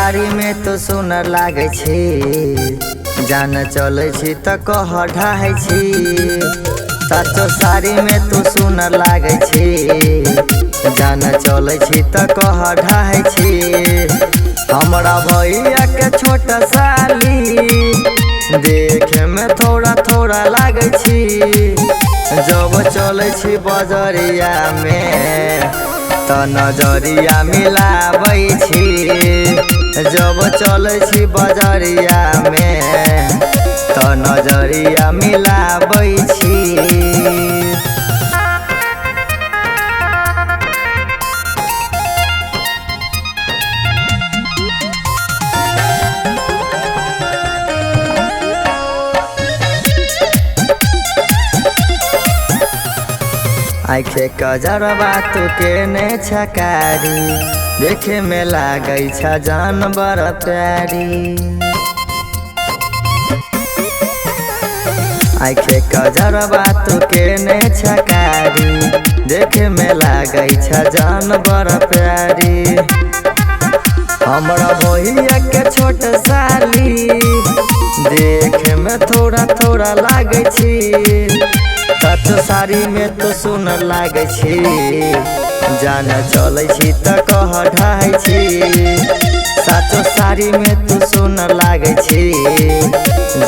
साड़ी में तो सुनर लागे छी, जान चले छी त कह ढाई छी। साचो साड़ी में तो सुनर लागे छी, जान चले छी त कह ढाई छी। हमरा भैया के छोट साली देखे में थोड़ा थोड़ा लागे छी। जब चले छी बजरिया में त नजरिया मिलाबै छी। जब चले छी बजरिया में त नजरिया मिलाबै छी। आँखे कजरवा तू के ने छकारी, देखे में लागे छ जानवर प्यारी। आँखे कजरवा तू के ने छकारी, देखे में लागे छ जानवर प्यारी। हमरा भैया के छोट साली देखे में थोड़ा थोड़ा लागे छी। साचो साड़ी में तो सुनर लागे छी, जान चले छी त कह ढाई छी। साचो साड़ी में तो सुनर लागे छी,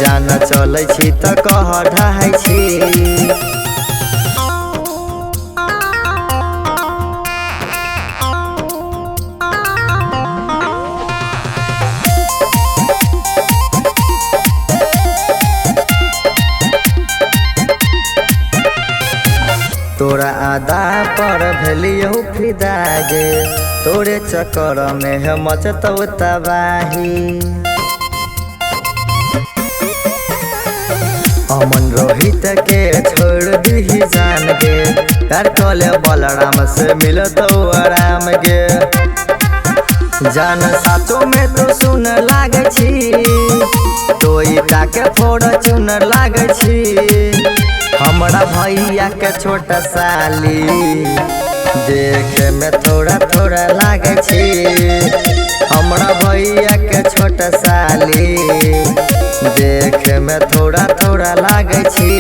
जान चले छी त कह ढाई छी। तोरा आदा पर भेलियो फिदा गे, तोरे चक्कर में है मचतौ तबाही। अमन रोहित के छोड़ दी जान गे, प्यार कले बलराम से मिलतो आराम गे। जान साचो में तो सुन लागे छी, तोइटा के फोड़ चुनर लागे छी। हमरा भैया के छोटा साली देखे में थोड़ा थोड़ा लागे छी। हमरा भैया के छोटा साली देखे में थोड़ा थोड़ा लागे छी।